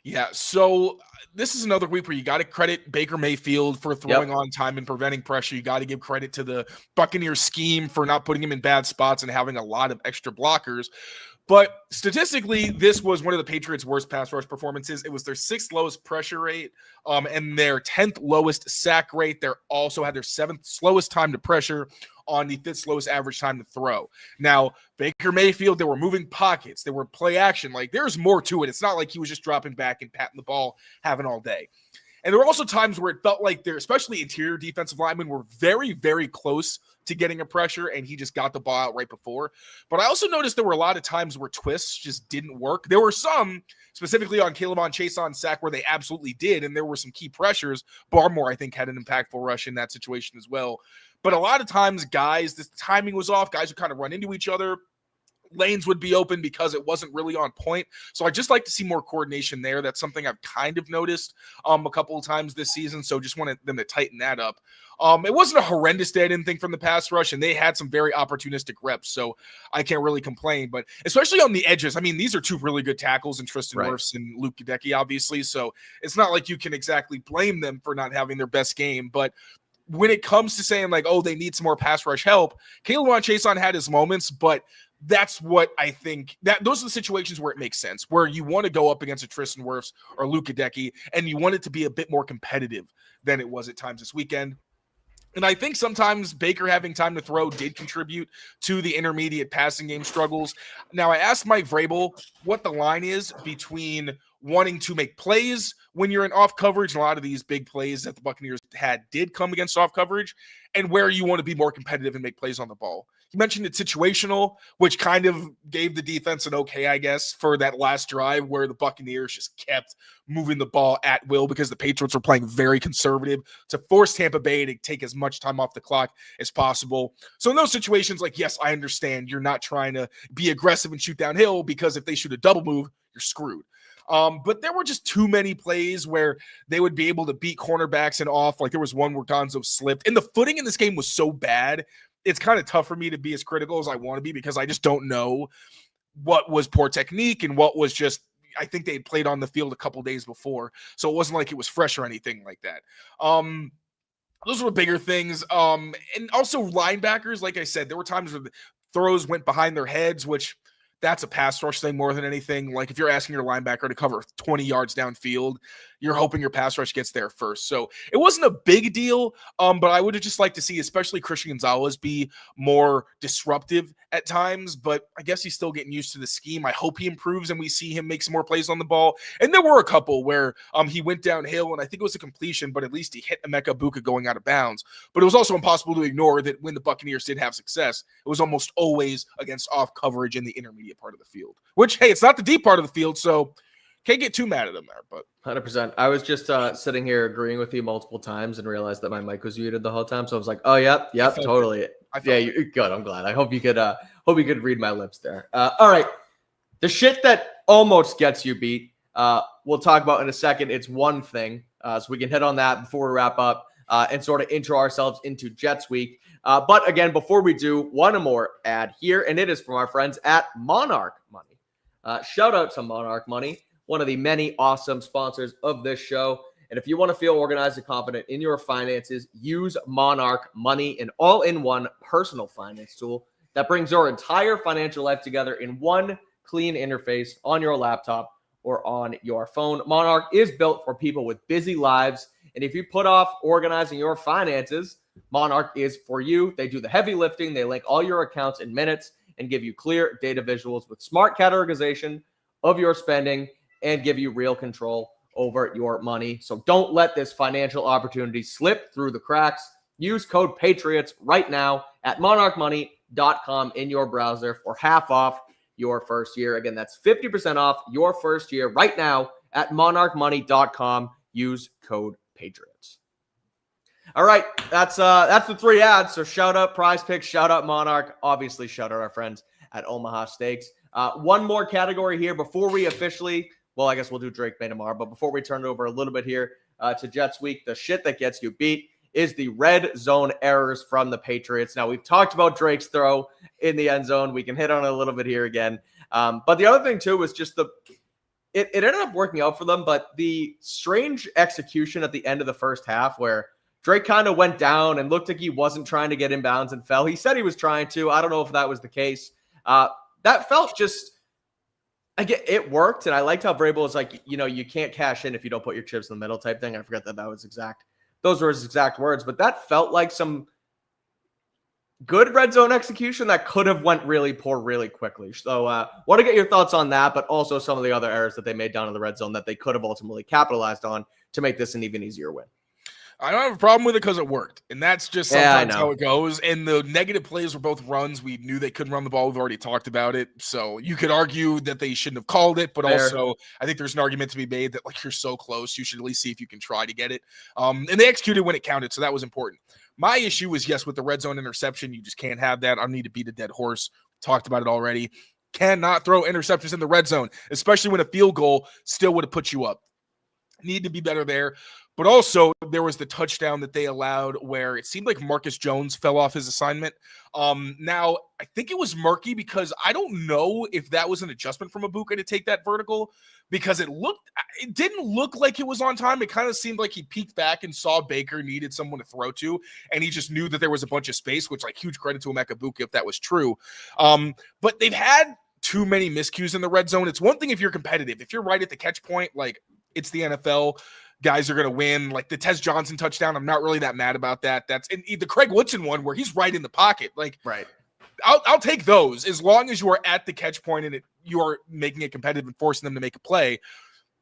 Yeah, so this is another week where you got to credit Baker Mayfield for throwing on time and preventing pressure. You got to give credit to the Buccaneers scheme for not putting him in bad spots and having a lot of extra blockers. But statistically, this was one of the Patriots' worst pass rush performances. It was their 6th lowest pressure rate and their 10th lowest sack rate. They also had their 7th slowest time to pressure on the 5th slowest average time to throw. Now, Baker Mayfield, they were moving pockets. They were play action. Like, there's more to it. It's not like he was just dropping back and patting the ball, having all day. And there were also times where it felt like their, especially interior defensive linemen, were very, very close to getting a pressure, and he just got the ball out right before. But I also noticed there were a lot of times where twists just didn't work. There were some, specifically on Caleb Chase on sack, where they absolutely did, and there were some key pressures. Barmore, I think, had an impactful rush in that situation as well. But a lot of times, guys, this timing was off. Guys would kind of run into each other. Lanes would be open because it wasn't really on point. So I just like to see more coordination there. That's something I've kind of noticed a couple of times this season. So just wanted them to tighten that up. It wasn't a horrendous day, I didn't think, from the pass rush, and they had some very opportunistic reps. So I can't really complain. But especially on the edges, I mean, these are 2 really good tackles in Tristan Wirfs and Luke Kadlick, obviously. So it's not like you can exactly blame them for not having their best game. But when it comes to saying, like, oh, they need some more pass rush help, Caleb Chase had his moments, but that's what I think that those are the situations where it makes sense, where you want to go up against a Tristan Wirfs or Luke Kadlick, and you want it to be a bit more competitive than it was at times this weekend. And I think sometimes Baker having time to throw did contribute to the intermediate passing game struggles. Now, I asked Mike Vrabel what the line is between wanting to make plays when you're in off coverage. A lot of these big plays that the Buccaneers had did come against off coverage, and where you want to be more competitive and make plays on the ball. He mentioned it's situational, which kind of gave the defense an okay, I guess, for that last drive where the Buccaneers just kept moving the ball at will because the Patriots were playing very conservative to force Tampa Bay to take as much time off the clock as possible. So in those situations, like, yes, I understand you're not trying to be aggressive and shoot downhill, because if they shoot a double move, you're screwed. But there were just too many plays where they would be able to beat cornerbacks and off. Like, there was one where Gonzo slipped. And the footing in this game was so bad, it's kind of tough for me to be as critical as I want to be, because I just don't know what was poor technique and what was just, I think they had played on the field a couple days before. So it wasn't like it was fresh or anything like that. Those were bigger things. And also linebackers, like I said, there were times where the throws went behind their heads, which that's a pass rush thing more than anything. Like, if you're asking your linebacker to cover 20 yards downfield, you're hoping your pass rush gets there first. So it wasn't a big deal, but I would have just liked to see, especially Christian Gonzalez, be more disruptive at times. But I guess he's still getting used to the scheme. I hope he improves and we see him make some more plays on the ball. And there were a couple where he went downhill, and I think it was a completion, but at least he hit Emeka Buka going out of bounds. But it was also impossible to ignore that when the Buccaneers did have success, it was almost always against off coverage in the intermediate part of the field, which, hey, it's not the deep part of the field, so can't get too mad at them there. But 100%. I was just sitting here agreeing with you multiple times and realized that my mic was muted the whole time. So I was like, "Oh, yep, totally." Yeah, you're good. I'm glad. I hope you could read my lips there. All right, the shit that almost gets you beat. We'll talk about in a second. It's one thing, so we can hit on that before we wrap up and sort of intro ourselves into Jets Week. But again, before we do, one more ad here, and it is from our friends at Monarch Money. Shout out to Monarch Money, one of the many awesome sponsors of this show. And if you want to feel organized and confident in your finances, use Monarch Money, an all-in-one personal finance tool that brings your entire financial life together in one clean interface on your laptop or on your phone. Monarch is built for people with busy lives. And if you put off organizing your finances, Monarch is for you. They do the heavy lifting. They link all your accounts in minutes and give you clear data visuals with smart categorization of your spending and give you real control over your money. So don't let this financial opportunity slip through the cracks. Use code Patriots right now at monarchmoney.com in your browser for half off your first year. Again, that's 50% off your first year right now at monarchmoney.com. Use code Patriots. All right, that's the 3 ads. So shout out Prize Picks, shout out Monarch, obviously shout out our friends at Omaha Steaks. One more category here before we officially, well, I guess we'll do Drake May tomorrow, but before we turn it over a little bit here to Jets Week, the shit that gets you beat is the red zone errors from the Patriots. Now, we've talked about Drake's throw in the end zone. We can hit on it a little bit here again. But the other thing, too, was just it ended up working out for them, but the strange execution at the end of the first half where Drake kind of went down and looked like he wasn't trying to get inbounds and fell. He said he was trying to. I don't know if that was the case. That felt just, again, it worked. And I liked how Vrabel was like, you can't cash in if you don't put your chips in the middle type thing. I forgot that was those were his exact words, but that felt like some good red zone execution that could have went really poor really quickly. So want to get your thoughts on that, but also some of the other errors that they made down in the red zone that they could have ultimately capitalized on to make this an even easier win. I don't have a problem with it because it worked. And that's just sometimes how it goes. And the negative plays were both runs. We knew they couldn't run the ball. We've already talked about it. So you could argue that they shouldn't have called it. But also, I think there's an argument to be made that, like, you're so close, you should at least see if you can try to get it. And they executed when it counted. So that was important. My issue was, yes, with the red zone interception, you just can't have that. I need to beat a dead horse. Talked about it already. Cannot throw interceptions in the red zone, especially when a field goal still would have put you up. Need to be better there. But also, there was the touchdown that they allowed where it seemed like Marcus Jones fell off his assignment. Now, I think it was murky because I don't know if that was an adjustment from Ibuka to take that vertical because it didn't look like it was on time. It kind of seemed like he peeked back and saw Baker needed someone to throw to, and he just knew that there was a bunch of space, which, like, huge credit to Emeka Ibuka if that was true. But they've had too many miscues in the red zone. It's one thing if you're competitive. If you're right at the catch point, like, it's the NFL. Guys are going to win. Like the Tez Johnson touchdown, I'm not really that mad about that. That's the Craig Woodson one where he's right in the pocket. Like, right. I'll take those as long as you are at the catch point and you are making it competitive and forcing them to make a play.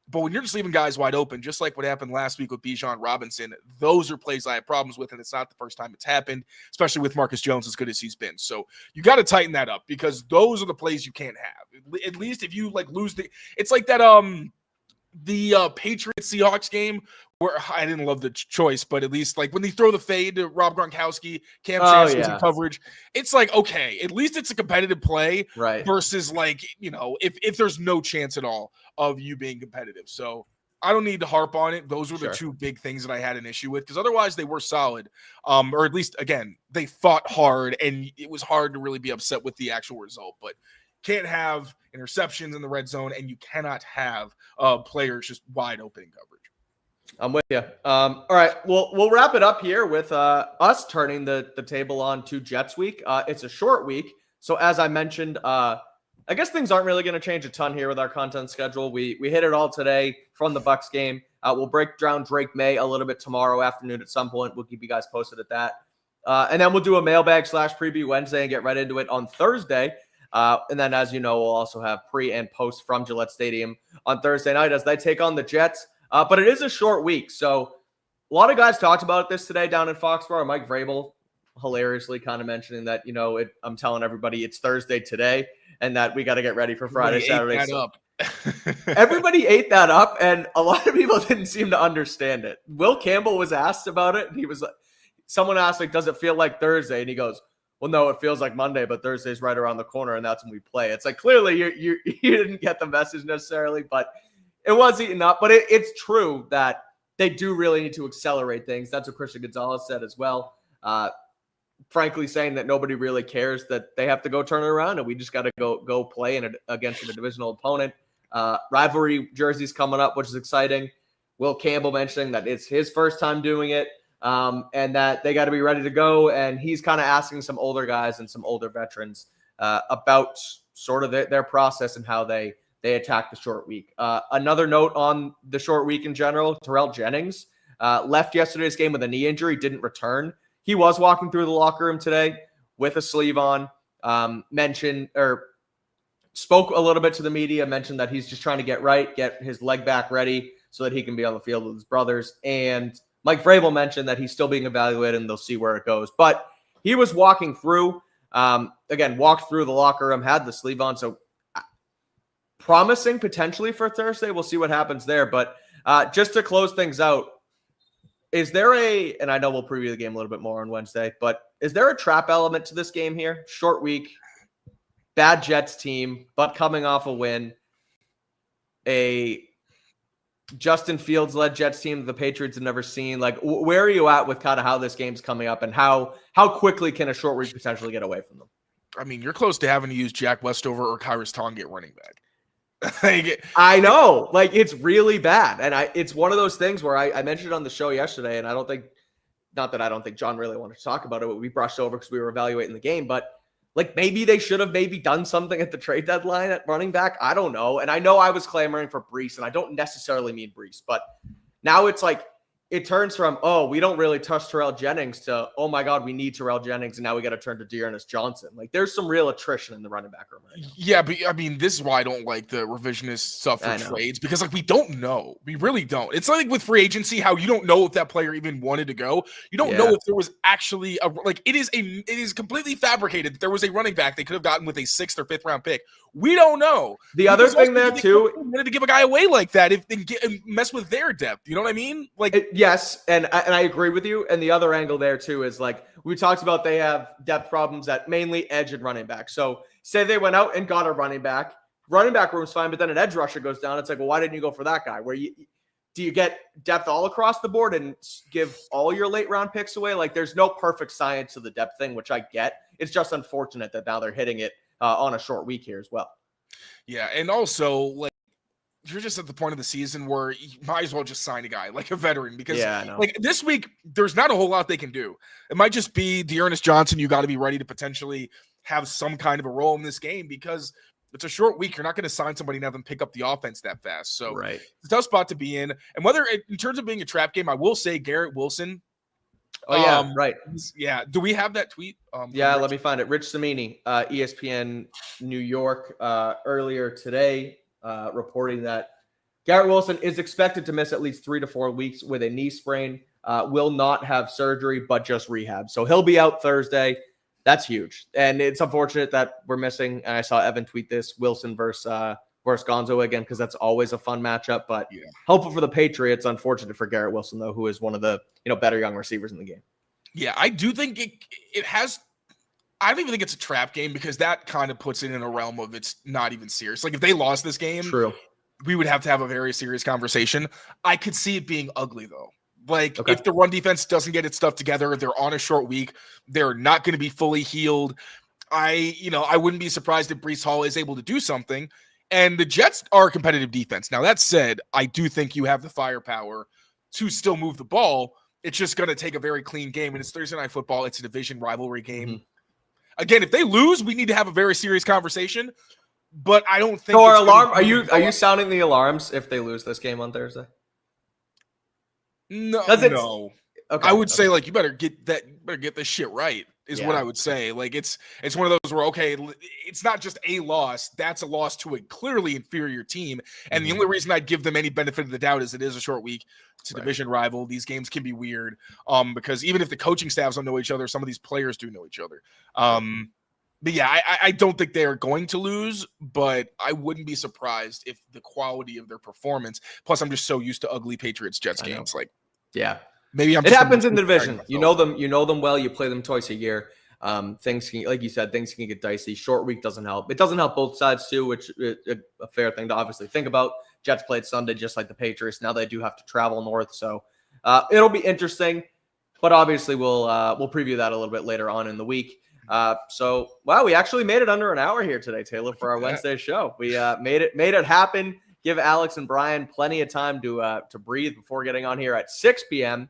But when you're just leaving guys wide open, just like what happened last week with Bijan Robinson, those are plays I have problems with, and it's not the first time it's happened, especially with Marcus Jones as good as he's been. So you got to tighten that up because those are the plays you can't have. At least if you lose it's like that the Patriots Seahawks game where I didn't love the choice, but at least like when they throw the fade to Rob Gronkowski, Cam Chancellor's in coverage, it's like, okay, at least it's a competitive play, right? Versus like, if there's no chance at all of you being competitive. So I don't need to harp on it. Those were the two big things that I had an issue with because otherwise they were solid. Or at least, again, they fought hard and it was hard to really be upset with the actual result, but can't have interceptions in the red zone, and you cannot have players just wide open in coverage. I'm with you. All right, we'll wrap it up here with us turning the table on to Jets Week. It's a short week, so as I mentioned, I guess things aren't really going to change a ton here with our content schedule. We hit it all today from the Bucs game. We'll break down Drake May a little bit tomorrow afternoon at some point. We'll keep you guys posted at that, and then we'll do a mailbag / preview Wednesday and get right into it on Thursday. And then, as you know, we'll also have pre and post from Gillette Stadium on Thursday night as they take on the Jets. But it is a short week. So a lot of guys talked about this today down in Foxborough. Mike Vrabel hilariously kind of mentioning that, I'm telling everybody it's Thursday today and that we got to get ready for Friday, Saturday. Everybody ate that up, and a lot of people didn't seem to understand it. Will Campbell was asked about it, and he was like, someone asked, like, does it feel like Thursday? And he goes, well, no, it feels like Monday, but Thursday's right around the corner, and that's when we play. It's like, clearly you didn't get the message necessarily, but it was eaten up. But it's true that they do really need to accelerate things. That's what Christian Gonzalez said as well. Frankly, saying that nobody really cares, that they have to go turn it around, and we just got to go play against a divisional opponent. Rivalry jerseys coming up, which is exciting. Will Campbell mentioning that it's his first time doing it. And that they got to be ready to go. And he's kind of asking some older guys and some older veterans about sort of their process and how they attack the short week. Another note on the short week in general, Terrell Jennings left yesterday's game with a knee injury, didn't return. He was walking through the locker room today with a sleeve on, spoke a little bit to the media, mentioned that he's just trying to get his leg back ready so that he can be on the field with his brothers. And Mike Vrabel mentioned that he's still being evaluated and they'll see where it goes. But he was walking through, walked through the locker room, had the sleeve on. So promising potentially for Thursday. We'll see what happens there. But just to close things out, is there and I know we'll preview the game a little bit more on Wednesday, but is there a trap element to this game here? Short week. bad Jets team, but coming off a win, a Justin Fields-led Jets team the Patriots have never seen. Like, where are you at with kind of how this game's coming up, and how quickly can a short week potentially get away from them? I mean, you're close to having to use Jack Westover or Kyrus Tong at running back. I know, like, it's really bad. And it's one of those things where I mentioned it on the show yesterday, and I don't think John really wanted to talk about it, but we brushed over because we were evaluating the game. But like, maybe they should have done something at the trade deadline at running back. I don't know. And I know I was clamoring for Breece, and I don't necessarily mean Breece, but now it's like, it turns from, oh, we don't really trust Terrell Jennings to, oh my God, we need Terrell Jennings, and now we got to turn to Dearness Johnson. Like, there's some real attrition in the running back room right now. Yeah, but I mean, this is why I don't like the revisionist stuff for trades, because like, we don't know. We really don't. It's like with free agency, how you don't know if that player even wanted to go. You don't know if there was actually it is completely fabricated that there was a running back they could have gotten with a 6th or 5th round pick. We don't know. The other thing there too, wanted to give a guy away like that and mess with their depth. You know what I mean? Like, yes, and I agree with you. And the other angle there too is, like, we talked about, they have depth problems at mainly edge and running back. So say they went out and got a running back room's fine, but then an edge rusher goes down. It's like, well, why didn't you go for that guy? Do you get depth all across the board and give all your late round picks away? Like, there's no perfect science to the depth thing, which I get. It's just unfortunate that now they're hitting it on a short week here as well. Yeah, and also, like, you're just at the point of the season where you might as well just sign a guy, like a veteran, because like, this week, there's not a whole lot they can do. It might just be Dearness Johnson. You got to be ready to potentially have some kind of a role in this game, because it's a short week. You're not going to sign somebody and have them pick up the offense that fast. So it's a tough spot to be in. And whether in terms of being a trap game, I will say Garrett Wilson. Oh, yeah, right. Yeah. Do we have that tweet? Let me find it. Rich Cimini, ESPN New York, earlier today, reporting that Garrett Wilson is expected to miss at least 3 to 4 weeks with a knee sprain, will not have surgery, but just rehab. So he'll be out Thursday. That's huge. And it's unfortunate that we're missing, and I saw Evan tweet this, Wilson versus Gonzo again, because that's always a fun matchup. But hopeful for the Patriots. Unfortunate for Garrett Wilson, though, who is one of the better young receivers in the game. Yeah, I do think it has. I don't even think it's a trap game, because that kind of puts it in a realm of it's not even serious. Like, if they lost this game, we would have to have a very serious conversation. I could see it being ugly, though. Like, if the run defense doesn't get its stuff together, they're on a short week, they're not going to be fully healed. I wouldn't be surprised if Breece Hall is able to do something. And the Jets are a competitive defense. Now, that said, I do think you have the firepower to still move the ball. It's just going to take a very clean game, and it's Thursday Night Football. It's a division rivalry game. Mm-hmm. Again, if they lose, we need to have a very serious conversation. But I don't think. So our alarm? Are you sounding the alarms if they lose this game on Thursday? No. Okay, I would say, like, you better get this shit right. Is what I would say. Like, it's one of those where, okay, it's not just a loss. That's a loss to a clearly inferior team. And the only reason I'd give them any benefit of the doubt is it is a short week. It's a division rival. These games can be weird because even if the coaching staffs don't know each other, some of these players do know each other. But yeah, I don't think they are going to lose, but I wouldn't be surprised if the quality of their performance, plus I'm just so used to ugly Patriots-Jets games. Like, maybe it happens in the division. You know them well. You play them twice a year. Things can, like you said, things can get dicey. Short week doesn't help. It doesn't help both sides too, which is a fair thing to obviously think about. Jets played Sunday just like the Patriots. Now they do have to travel north, so it'll be interesting. But obviously, we'll preview that a little bit later on in the week. So wow, we actually made it under an hour here today, Taylor, for our Wednesday show. We made it happen. Give Alex and Brian plenty of time to breathe before getting on here at 6 p.m.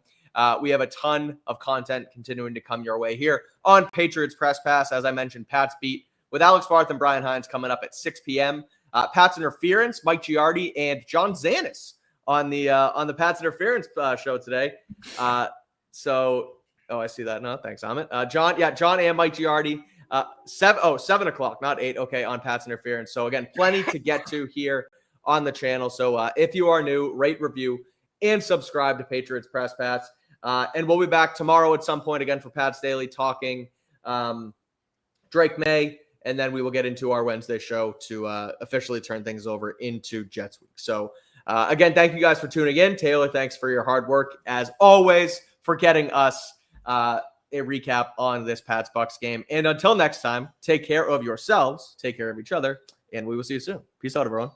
We have a ton of content continuing to come your way here on Patriots Press Pass. As I mentioned, Pat's Beat with Alex Barth and Brian Hines coming up at 6 p.m. Pat's Interference, Mike Giardi and John Zanis on the Pat's Interference show today. I see that now. Thanks, Amit. John and Mike Giardi. 7 o'clock, not 8. Okay, on Pat's Interference. So again, plenty to get to here on the channel. So if you are new, rate, review, and subscribe to Patriots Press Pass. And we'll be back tomorrow at some point again for Pat's Daily talking Drake May. And then we will get into our Wednesday show to officially turn things over into Jets Week. So again, thank you guys for tuning in. Taylor, thanks for your hard work as always for getting us a recap on this Pats-Bucs game. And until next time, take care of yourselves, take care of each other, and we will see you soon. Peace out, everyone.